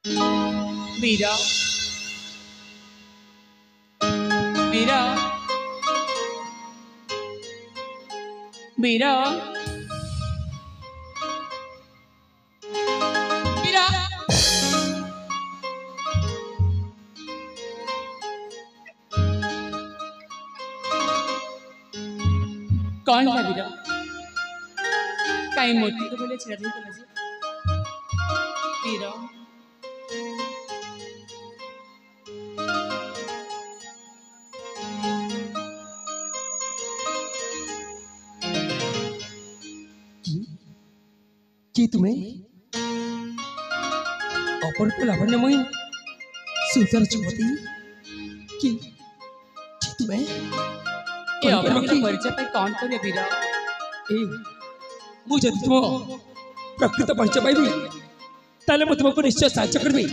वीरा वीरा वीरा वीरा कौन है वीरा कहीं मोती तो बोले छिड़ा नहीं वीरा कि तुम्हें अपर लावण्य मुई सुंदर जुवती कि तुम्हें ये अपने परिचय पे कौन करे वीरा ए मु जदि तुम प्रकृत परिचय पाइबी ताले मु तुमको निश्चय साहाय्य करबी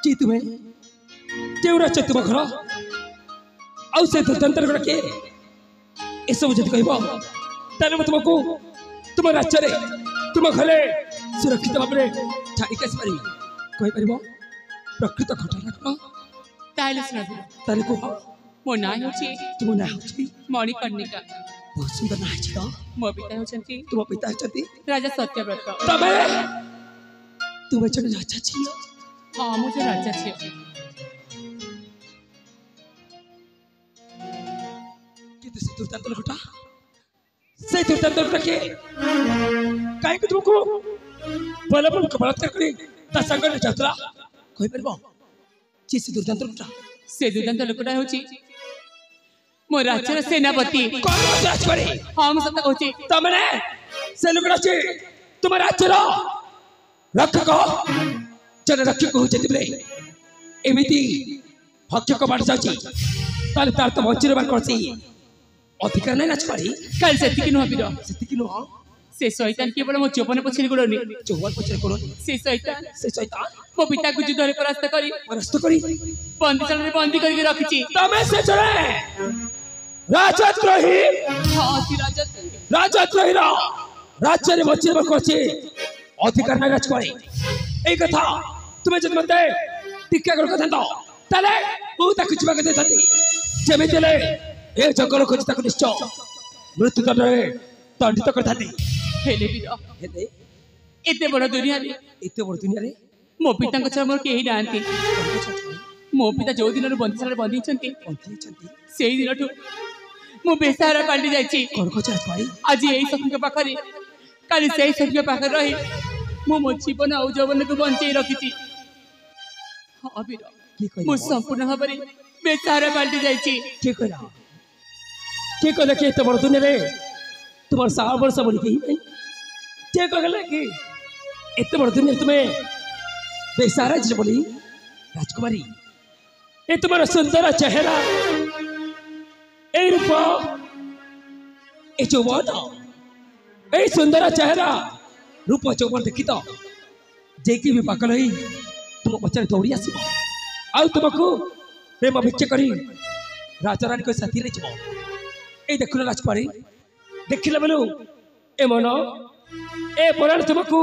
कि तुम्हें केउरा छ तुम घर आउ से तंत्र कर के ए सब जदि कहबो ताले मु तुमको तुम राज्य रे तुम घरे सुरक्षित भाव में छाड़ी कैसे पारि कहि परबो प्रकृत घटना कौन ताले सुना वीरा ताले को मो ना होची तुम ना होची मणिकर्णिका बहुत सुंदर ना है तो मो पिता होचंती तुम पिता होचंती राजा सत्यव्रत तबे तुम जन राजा छियो हाँ मुझे राजा छियो किंतु से दुर्दांत घटा से दुर्दांत के काहे को तुमको बलबल बलात्कार करी ता संग ने जातरा कहि परबो जे से दुर्दांत घटा से दुर्दांत लोकटा होची मो राज्यर सेनापति कौन राज करे हाँ मैं सत्य होची तमने से लोकड़ा छी तुम राज्यर रक्षक जन रक्षक हो जतिबले एमिति भक्षक बाण जाची ताले तार तो वंचिर बार करसी अधिकार नहीं नाच पारी कल सेति कि नुह वीर सेति कि नुह से शैतान केवल मो चौपन पछिर गुड़नी चौवन पछिर गुड़नी से शैतान मो पिता को युद्ध रे परास्त करी बंदीशाला रे बंदी करके रखिची तमे से चले राजद्रोही हाँ ती राजद्रोही रा राज्य रे वंचिर बार करसी अधिकार नहीं नाच पारी ए कथा तुम्हें जद मते टिक्का कर कथा तो ताले बहुत कुछ बात देथती जेमिति ले ए जंगल खोज ताको निश्चय मृत्यु दंडरे दंडित करथाती हेले वीर हेले एते बड़ दुनिया रे मो पिता को छा मोर केही नांती मो पिता जो दिन बंदीशाला रे बंदी छंती सेही दिनठु मो बेसहारा पाल्टी जाईची कोन को चाह भाई आज एही सखी के पाखरे काली सेही सखी के पाखरे रही मो मो जीवन आ जवन को बंचई रखिची हां वीर मो संपूर्ण भाबरे बेसहारा पाल्टी जाईची के कहला के एते बड़ दुनिया रे तुम्हार साल वर्ष बड़ी कही नहीं के कहला कि एते बड़ दुनिया तुम्हें बेसारा जी बोली राजकुमारी ए तुम्हारा सुंदर चेहरा ए रूप ए चौवन ए सुंदर चेहरा रूप चौवन देखी तो जे की भी पागल होई तुम पचारे दौड़ी आसब आउ तुमको प्रेम भिक्षा करी राजा रानी को साथी रे जीव ए देखुन राजकुमारी देखिला बेलु ए मन ए पराण तुमको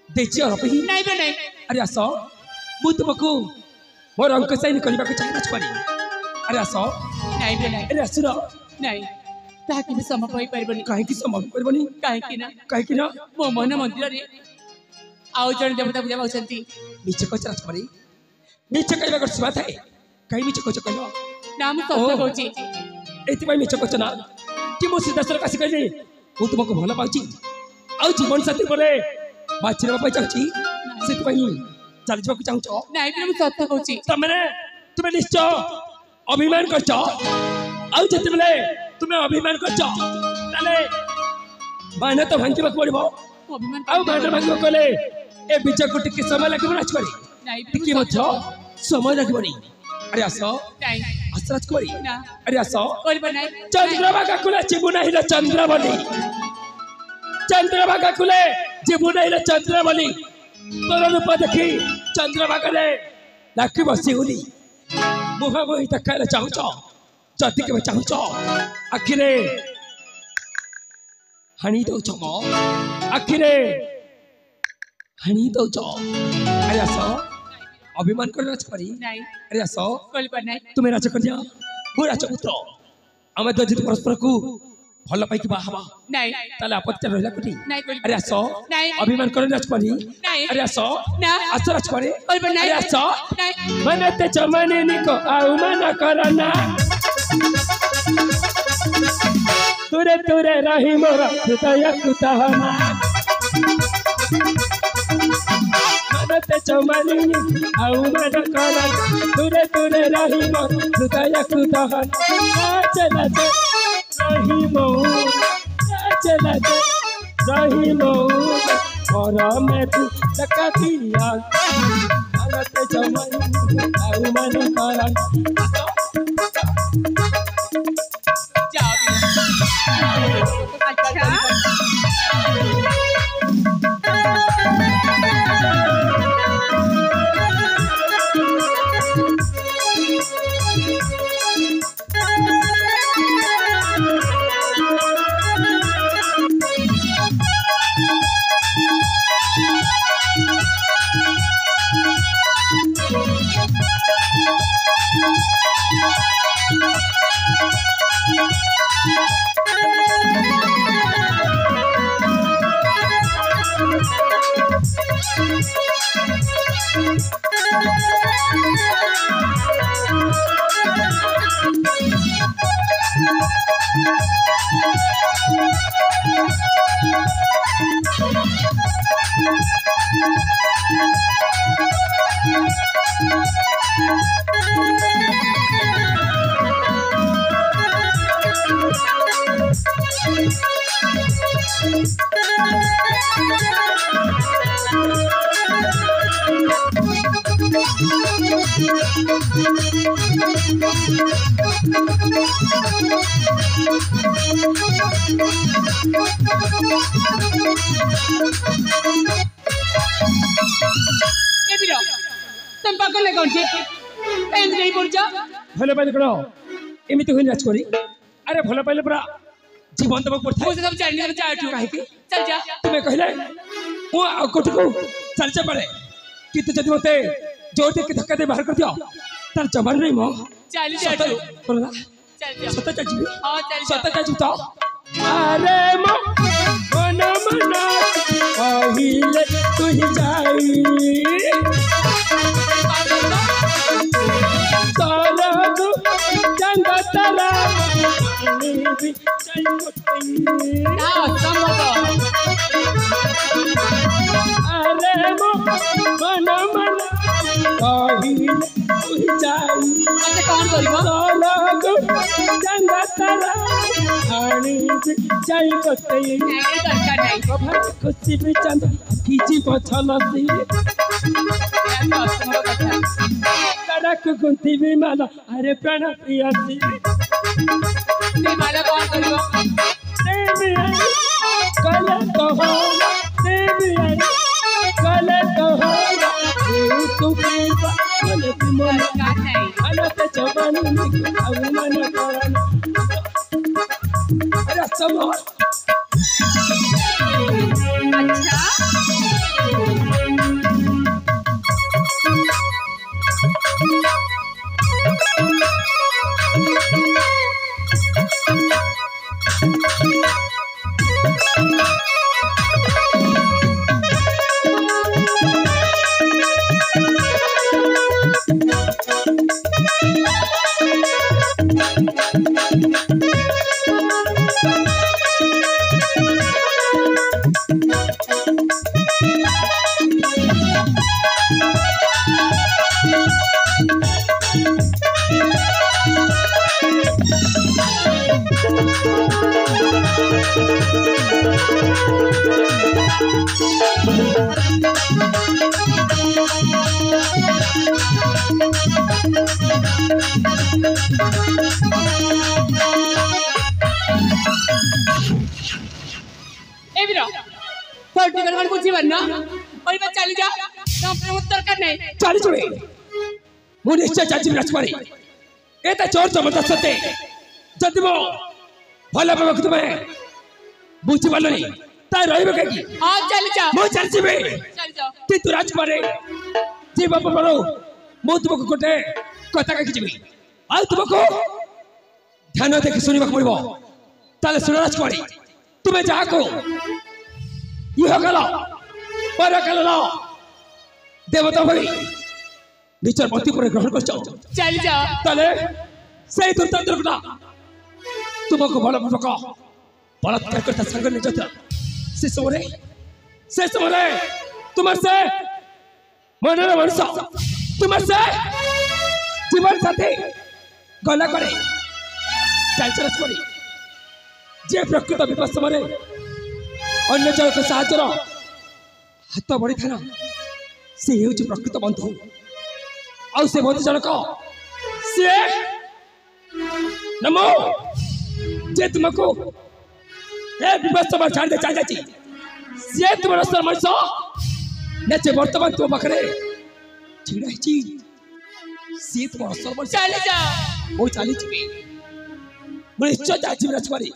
देची और ही नहीं बे नहीं अरे आसो मु तुमको मोर अंक साइन करबा को चाहे राजकुमारी अरे आसो नहीं बे नहीं अरे आसुर नहीं ताहा कि संभव होई परबनी काहे की संभव करबनी काहे की ना मो मन मंदिर रे आउ जण देवता पूजा होचंती नीचे को राजकुमारी नीचे कहबा कर सुबा थाए काहे नीचे को कहलो नाम सत्य कहूची एति भाई नीचे को ना कि मो सिद्धासर कासी कहले मु तुमको भला पाउची आउ जीवन साथी बोले बाचिरबा पाई चाहची सेति भाई चल जबा को चाहू नहीं बे मु सत्य कहूची तुम्हें निश्चय अभिमान करछ आउ जति बेले तुम्हें अभिमान करछ ताले माने तो भांगिबा पड़बो अभिमान आउ माने भांगिबा कोले ए बिचा को टिके समय लागबो राजकुमारी नहीं टिके मछ समय लागबोनी अरे आसो नहीं आस राजकुमारी ना अरे आसो करबा नहीं चंद्रभागा कुले जीवनाही रे चंद्रबली चंद्रभागा कुले जीवनाही रे चंद्रबली तोर रूप देखी चंद्रभागा रे लाकी बसी होली मुहा मोहि तकाले चाहूच जति के चाहूच आखिरे हानी दउछ म आखिरे हानी दउछ अरे आसो अभिमान कर राजकुमारी नहीं अरे आस कल पर नहीं तुम्हें राजकन्या मो राजपुत्र आम तो जी परस्पर को भल पाई बाहबा नहीं ताले आपत्ति रहिला कोठी नहीं कल अरे आस नहीं अभिमान कर राजकुमारी नहीं अरे आस ना आस राजकुमारी कल पर नहीं अरे आस नहीं मने ते चमने निको आउ मन करना तुरे तुरे रही मोरा हृदय कुतहना मनते चमने आउ मन करना तुरे तुरे रही मोरा हृदय कुतहना चला रही मो चला रही मो और मैं तू तकतिया मनते चमने आउ मन करना अच्छा तुम पागल है कौन सी एंड नहीं पड़ जा भले पाइले करो एमिति होई राजकुमारी अरे भले पाइले पूरा जीवन तक पड़ता मुझे सब जानने में चाह काहे के चल जा तुम्हें कहले मो कोठी को चर्चा पड़े कि तू जदी मते जोर दे के धक्का दे बाहर कर दियो तार जबान नहीं मो चल जा तू बोला चल जा सत्ता चल हां चल जा सत्ता चल तो अरे मो मन मन कहिले तू ही जाई तारा तू चंदा तारा भी चल ना संभव अरे मो मन मन कहिले तू ही जाई अच्छा कौन करिवो तारा तू चंदा तारा भी चल कोई नहीं दरकार नहीं कभर खुशी भी चंद खींची पछलसी कड़क गुंती भी माला अरे प्राण प्रियसी नहीं माला कौन करिवो देवी आई कल कहो देवी आई कल कहो तू कृपा कल तुमन दरकार नहीं अनत जवानी अवमान करना अरे समोर अच्छा थोड़ी गड़बड़ बुझी वरना और बस चली जा तो अपने उत्तर कर नहीं चली चुड़े मु निश्चय चाची राजकुमारी एता चोर जबरदस्त ते जदि मो भला बाबा तुम्हें बुझी पालनी ता रहबे काकी हां चल जा मो चल जीबे चल जा ती तू राजकुमारी जी बाबा बरो मु तुमको गोटे कथा कहि जिबी आ तुमको ध्यान देख सुनिबा पड़िबो ताले सुन राजकुमारी तुम्हें जाको यह कल पर कल देवता भाई निचर पति पर ग्रहण कर चल जा ताले सही दुर्तंत्र तुमको बल पूर्वक बलात्कार करता संग ने जता से समय तुम से मनर वर्ष तुम से जीवन साथी गला करे चल चल करी जे प्रकृत विपद समय अन्य जन साहर हाथ बढ़ी था से हूँ प्रकृत बंधु आ से बंधु जनक सी नमो जे तुमको ए विपद समय छाड़ दे चल जाती सी तुम रस्ता मनुष ने बर्तमान तुम पाखे छिड़ा सी तुम रस्ता मनुष्य चल जा वो चली निश्चय जाए राजकुमारी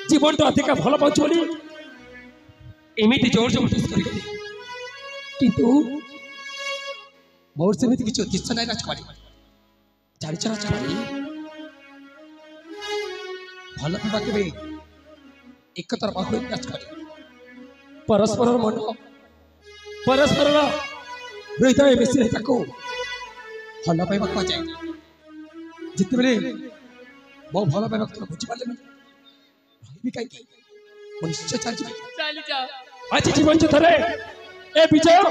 जीवन तो अधिक भल पाँच बोली एमती जोर जबरदस्त कर किंतु मोर से किसी उद्देश्य ना राजकुमारी जानी राजकुमारी भल पावा के एक तरफा हुए राजकुमारी परस्पर मन परस्पर हृदय बेसी भल पाइबा कह जाए जिते बेले मो भल पाइबा तुम बुझीपारे कहीं निश्चय चल जा आज जीवन जो थे ए विजय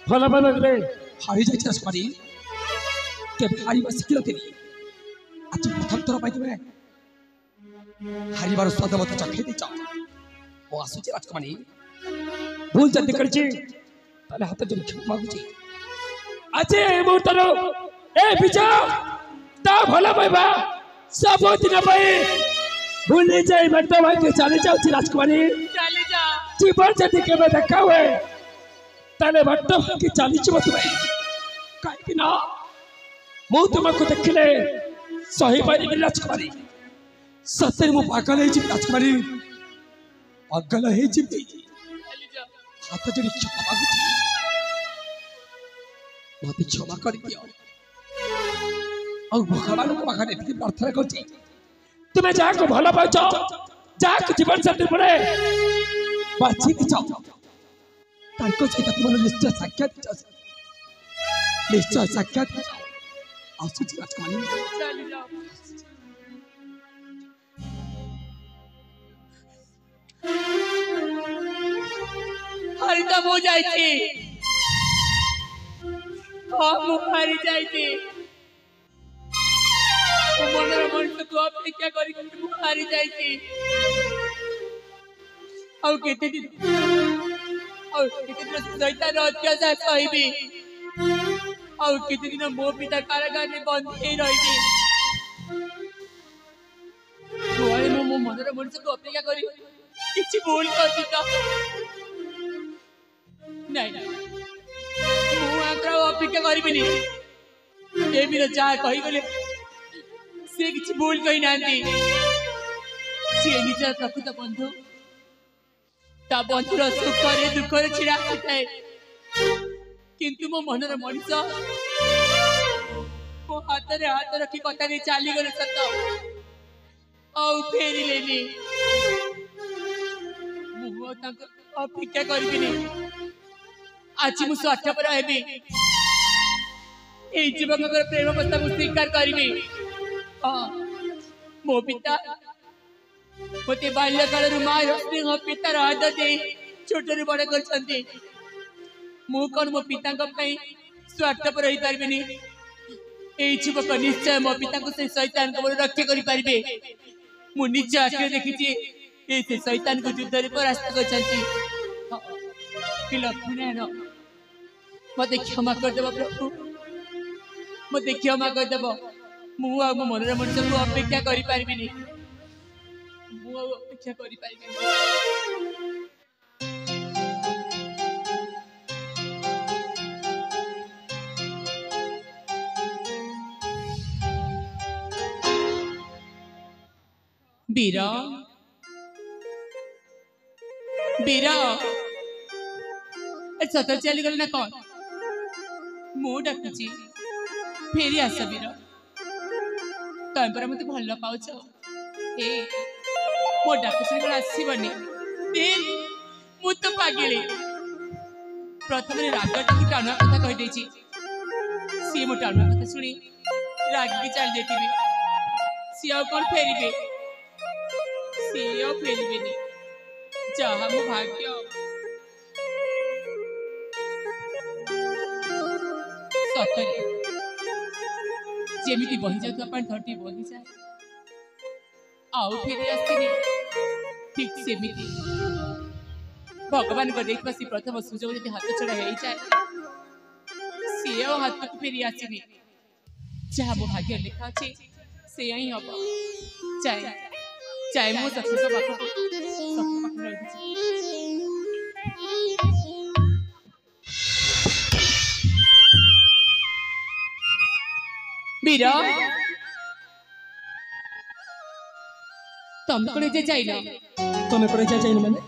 भल पाइबा हारी जाए राजकुमारी हार शिखी नी आज प्रथम थर पाई हार स्वाद मत चखे दे आसूँ राजकुमारी भूल जल्दी कर हाथ जो क्षमा मागुची आज मुहूर्तर ए विजय ता भल पाइबा सब दिन भूली जाए मत भाई चली जाऊँ राजकुमारी जीवन जदि के देखा हुए ताले भट्ट भाई चली तुम्हें कहीं ना मु तुमको देखिले सही पारि राजकुमारी सत्य मु पागल राजकुमारी पागल हाथ जोड़ी क्षमा मागुची मत क्षमा कर दियो और भगवान को पाखे प्रार्थना कर तुम्हें जहाँ को भल पाच जहाँ जीवन साथी पड़े बाछी सहित तुम निश्चय साक्षात निश्चय साक्षात आसूँ राजकुमारी हरिदम हो जाए हारी जाए मनर मनुष्य को अपेक्षा हारी जाए शैतान अत्याचार सही दिन मो पिता कारागार में बंदी रही मो मनर मनुष्य को अपेक्षा करी किसी भूल कर अपेक्षा करी जहाँ कहीगले सी किसी भूल कही ना सी निजर प्रकृत बंधु ता बंधुर सुख दुख छिड़ा होता किंतु मो मनर मनीष मो हाथ रे हाथ रखी कथा नहीं चली गले सत फेरिले अपेक्षा करी आज मु स्वार्थपर हेबी ए जीवन प्रेम प्रस्ताव स्वीकार करी मो पिता मत बाल्यकाल माँ रश्मि मो पितार हाथ दे छोट बड़ कर मु कौन मो पिता स्वार्थपर हो पारे युवक निश्चय मो पिता से शैतान को रक्षा करें मु निज आखिर देखी से शैतान को युद्ध में परास्त कर लक्ष्मी नारायण मत क्षमा करदेव प्रभु मत क्षमा करदेव मु मो मनर मनुष्य को अपेक्षा करें अपेक्षा करें बीरा बीरा सतर चली गल ना कौन ମୁଁ ଡାକୁଛି ଫେରି ଆସ ବୀର। ତମେ ପରା ମତେ ଭଲ ପାଉଛ। ଏ ମୋ ଡାକ ଶୁଣି କଣ ଆସିବନି? ମୁଁ ତ ପାଗିଳି। ପ୍ରଥମରେ ରାଗଟାକୁ ଟାଣୁଆ କଥା କହିଦେଇଛି। ସିଏ ମୋ ଟାଣୁଆ କଥା ଶୁଣି ରାଗିକି ଚାଲି ଯାଇଥିବେ। ସିଏ ଆଉ କଣ ଫେରିବେ? ସିଏ ଆଉ ଫେରିବେନି। ଯାହା ମୋ ଭାଗ୍ୟ। ସତରେ ଯେମିତି ବହି ଯାଉଥିବା ପାଣିଟି ବହିଯାଏ ଆଉ ଫେରି ଆସିନି, ଠିକ୍ ସେମିତି ଭଗବାନଙ୍କ ଦେଇଥିବା ସେ ପ୍ରଥମ ସୁଯୋଗ ଯଦି ହାତ ଛଡ଼ା ହେଇଯାଏ, ସିଏ ଆଉ ହାତକୁ ଫେରି ଆସିନି। ଯାହା ମୋ ଭାଗ୍ୟ ଲେଖା ଅଛି ସେଇଆ ହିଁ ହବ। ଚାଏ ଚାଏ ମୋ ଶତ୍ରୁଙ୍କ ପାଖକୁ ରହିଛି। ବୀର, ତମେ କଣ যে চাইল? তুমি করে যাই মানে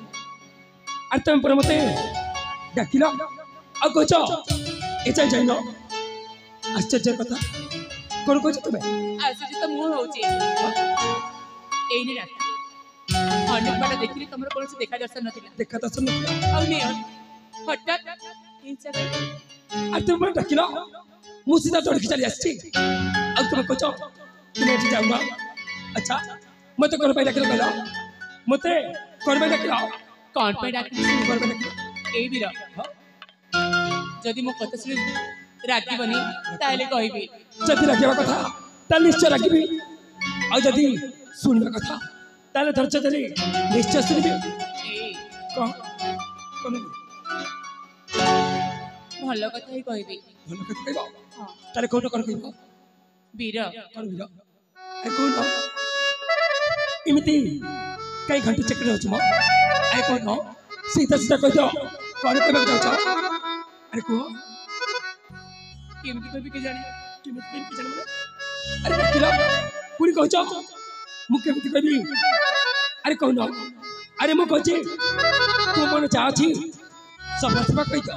আর তুমি পরে মতে ডাকিল আর কইছ এ চাই যাই না। আশ্চর্যের কথা কোন কইছ তুমি? আশ্চর্য তো ମୁଁ হଉଛି। ଏଇନେ ରାତି ଅନେକ ବାଟ ଦେଖିଲି, ତମର କୌଣସି ଦେଖା ଦର୍ଶନ ନଥିଲା। দেখা দর্শন ଆଉ ନିଅ ହଠାତ୍ এই ଜାଗାରେ আর তুমি মনে ডাকিল মু সিধা দৌড়িকি চালি আসছি। আর তুমি কইছ তুমি এটি যাও না। আচ্ছা মতে কোন পাই ডাকিল কইল? মতে কোন পাই ডাকিল? କଣ ପାଇଁ ଡାକିଲି? কোন পাই ডাকিল? ଏଇ ବୀର, ଯଦି ମୋ କଥା ଶୁଣି ରାଗିବନି ତାହେଲେ କହିବି। যদি রাখিবা কথা তাহলে নিশ্চয় রাখিবি। আর যদি শুনবা কথা তাহলে ধৈর্য ধরে নিশ্চয় শুনবি। ଏଇ কহ কোন ଭଲ କଥା ହିଁ କହିବି। ଭଲ କଥା কইব ହଁ তাহলে কোন কোন কইব? ବୀର, কোন বিল আরে কোন এমিতি কাই ঘন্টা চেক রହୁଛ ম? আরে কোন সিধা সিধা কইছ কোন কইବାକୁ যাଉଛ? আরে কো କେମିତି କହିବି କେଜାଣି? কেমিতি কইবি কি জানো? আরে ডাকিল পুরি কইছ মু কেমিতি কইবি? আরে কোন আরে মু কইছি তু মনে চা ଅଛି সমস্ত কইছ।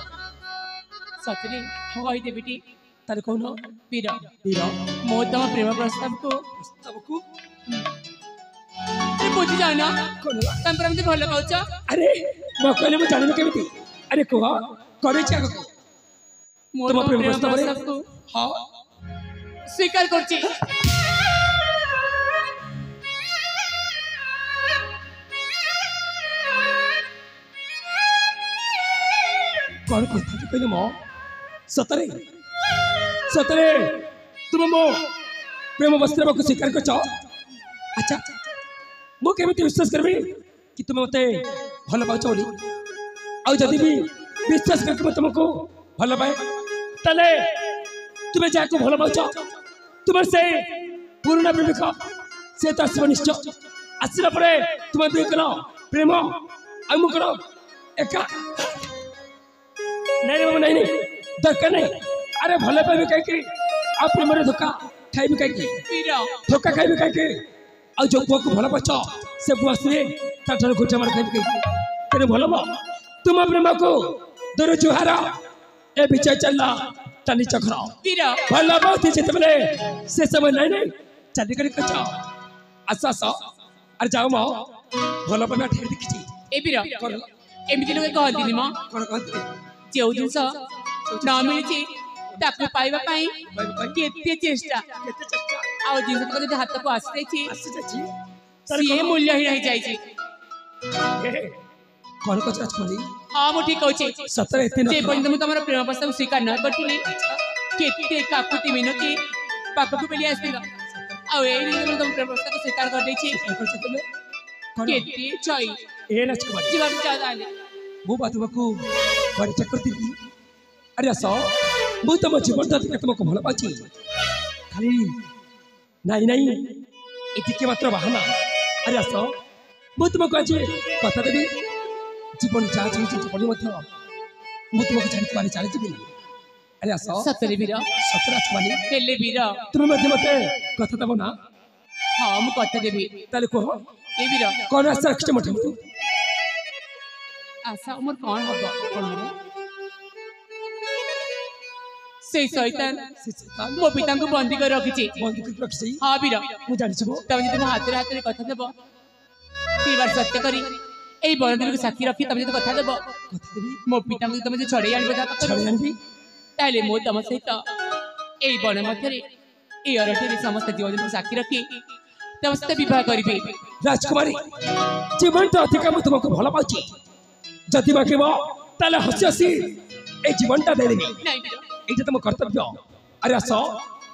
ସତରେ କହିଦେବିଟି? তাহলে কোন ବୀର, বীর ମୁଁ ତମ ପ୍ରେମ ପ୍ରସ୍ତାବକୁ প্রস্তাবକୁ ବୁଝି ଯାଉନ। কোন ତମେ ପରା ମତେ ଭଲ ପାଉଛ। আরে মো কইলে মু জানিনি কেমিতি? আরে কো করেছি আগକୁ ମୁଁ ତମ ତମ ପ୍ରେମ ପ୍ରେମ ପ୍ରସ୍ତାବରେ ପ୍ରସ୍ତାବକୁ ହଁ ସ୍ୱୀକାର କରୁଛି। কোন কথা কইলে ম? সতরে সতরে তুমি মো প্রেম বস্ত্রবাকু স্বীকার করছ? আচ্ছা মু কেমিতি বিশ্বাস করবি কি তুমি মতে ভাল পাউছ বলি? আর যদি বি বিশ্বাস করকে মু তোমাকে ভাল পাए তাহলে তুমি যাকে ভাল পাউছ তোমার সেই পুরোনা প্রেমিক সে তো আসবে নিশ্চয়। আসিলা পরে তোমার দুই কর প্রেম আর মু কর একা। नहीं नहीं नहीं नहीं दरकार नहीं। अरे भले पाइबे कहीं आप प्रेमरे धोखा खाइबे कहीं ବୀର, धोखा खाइबे कहीं आ जो पुआ को भल पाच से पुआ से ताठर गोटा मार खाइबे कहीं तेरे भल बा तुम प्रेम को दर जुहार ए बिचार चलला टानी चखरा ବୀର, भल बात जेते बेले से समय नहीं नहीं चाली कर कच आसा आसा अरे जाओ म भल पना ठेर देखिची ଏ ବୀର, कर ଏମିତି ଲୋକେ କହନ୍ତିନି ମ। कर कहते ଯେଉଁ ଜିନିଷ ନ ମିଳିଛି ତାକୁ ପାଇବା ପାଇଁ କେତେ ଚେଷ୍ଟା, केते चेष्टा ଆଉ ଜିନିଷ ଯଦି ହାତକୁ ଆସିଯାଇଛି आसी जाची ସିଏ ମୂଲ୍ୟହୀନ ହେଇଯାଇଛି। कौन को चाच बोली ହଁ ମୁଁ ଠିକ କହୁଛି। सतर इतने ଯେ ପର୍ଯ୍ୟନ୍ତ ମୁଁ ତମର ପ୍ରେମ ପ୍ରସ୍ତାବ ସ୍ୱୀକାର ନ କରିଥିଲି, କେତେ କାକୁତି ମିନତି ପାଖକୁ ପେଲି ଆସିଥିଲ, ଆଉ ଏଇ ଦିନ ତମ ପ୍ରେମ ପ୍ରସ୍ତାବ ସ୍ୱୀକାର କରିଦେଇଛି। कौन କେତେ ଚଇ ए राजकुमार ଯିବାକୁ ଚାହ ତାହେଲେ? मु बातुबाकू बड़ी चक्रती अरे आस मु तुम जीवन दाती तुमको भल पाची खाली नहीं नहीं एटिके मात्र बहाना। अरे आस मु तुमको आज कथा देवी जीवन जा जीवन मध्य मु तुमको छाड़ी तुम्हारे चली जी। अरे आस ସତରେ ବୀର, सतर राजकुमारी ହେଲେ ବୀର, तुम्हें मध्य मत कथा देव ना ହଁ ମୁଁ କଥା ଦେବି। ताले कह ଏ ବୀର, कौन आशा रखिछ मठ तू ଆଶା ମୋର କଣ ହବ? कौन हबो से शैतान से शैतान मो पिता को बंदी कर रखी बंदी कर रखी हाँ वीर मु जानि छबो तब जब हाथ रे कथा देव 3 बार सत्य करी ए बनदिन को साक्षी रखी तब जब कथा देव कथा देबी मो पिता को तुम जो छड़े आनबे छड़े आनबी ताले मो तम सहित ए बन मध्य ए अरठे समस्त जीवन को साक्षी रखी तम सहित विवाह करिबे राजकुमारी जीवन तो अधिक मु तुमको भल पाउची जदि बाकेब ताले हसी हसी ए जीवनटा दे देबी नहीं वीर एटा तुम कर्तव्य अरे आस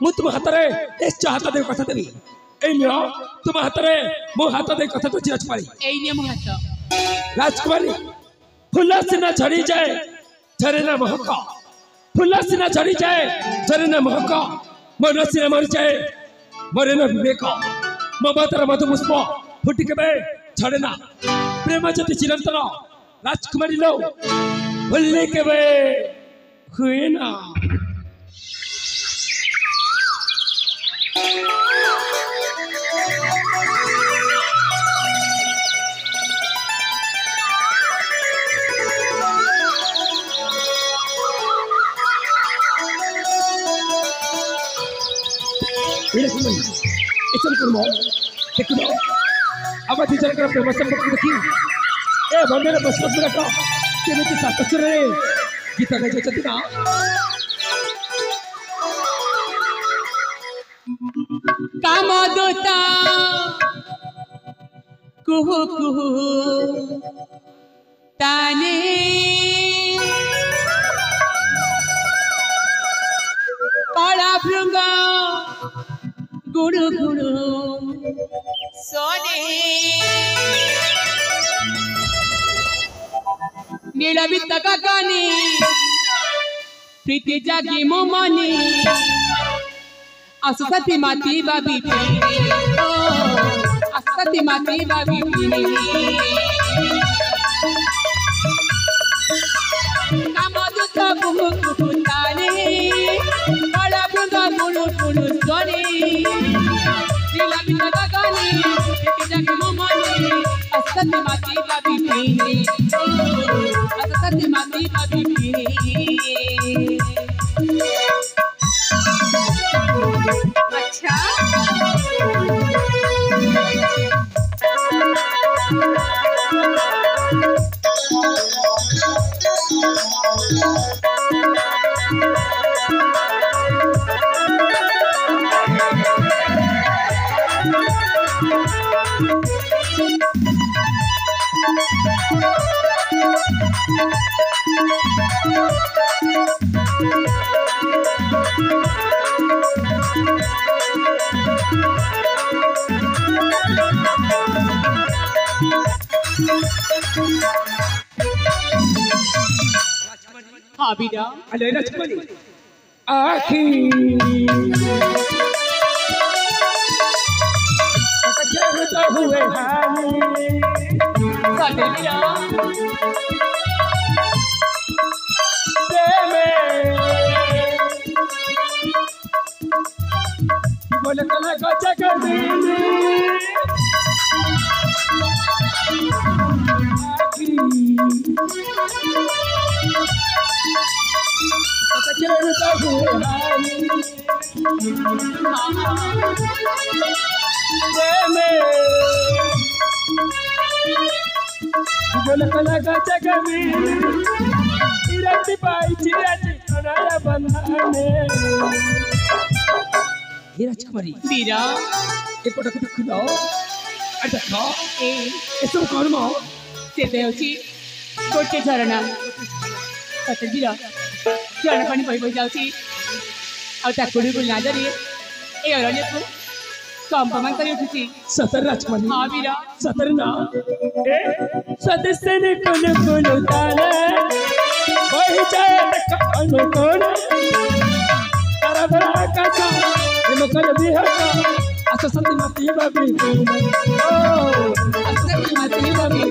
मु तुम हाथ रे निश्चय हाथ दे कथा देबी ए नियो तुम हाथ रे मो हाथ दे कथा तो राजकुमारी ए नियम हाथ राजकुमारी फुला सिना झड़ी जाए झरे ना महक फुला सिना झड़ी जाए झरे ना महक मन सिना मर जाए मरे ना विवेक ममतार मधु पुष्प फुटी के झड़े ना प्रेम जति चिरंतन राजकुमारी लो भूलने के हुए ना देखो अब दिजन प्रेम संपर्क देखी ए बंदर बसमत रख केमिति सातसुर रे गीत गाई जति ना कामदूता कुहु कुहु ताने काला भृंग गुरु गुरु सोने नीलवित गगने प्रीति जागी मो मने अससती माती बाबी ओ अससती माती बाबी कामदूत कुहु कुहु ताने काला भृंग गुरु गुरु सोने नीलवित गगने प्रीति जागी मो मने अससती माती बाबी अससती माती बाबी अच्छा हाँ बीरा अरे राजकुमारी आखी तो हुए बोले कला को जगह बोले कला का जगह चिरंती पाई चिरंती बनाया बंधाने हे राजकुमारी बीरा एपट को देखुनो आ देखो ए सब कर्म से देउची गोटे झरणा सत बीरा झरण पानी बही बही जाउची आ ताकुड़ी को नाजरी ए अरण्य को कंपमान करी उठुची सतर राजकुमारी हाँ बीरा सतर ना ए सदस्य ने कोन कोन ताले बही जाए कोन कोन तारा बड़ा का मकर बिहका अससती माती बाबी ओ अससती माती बाबी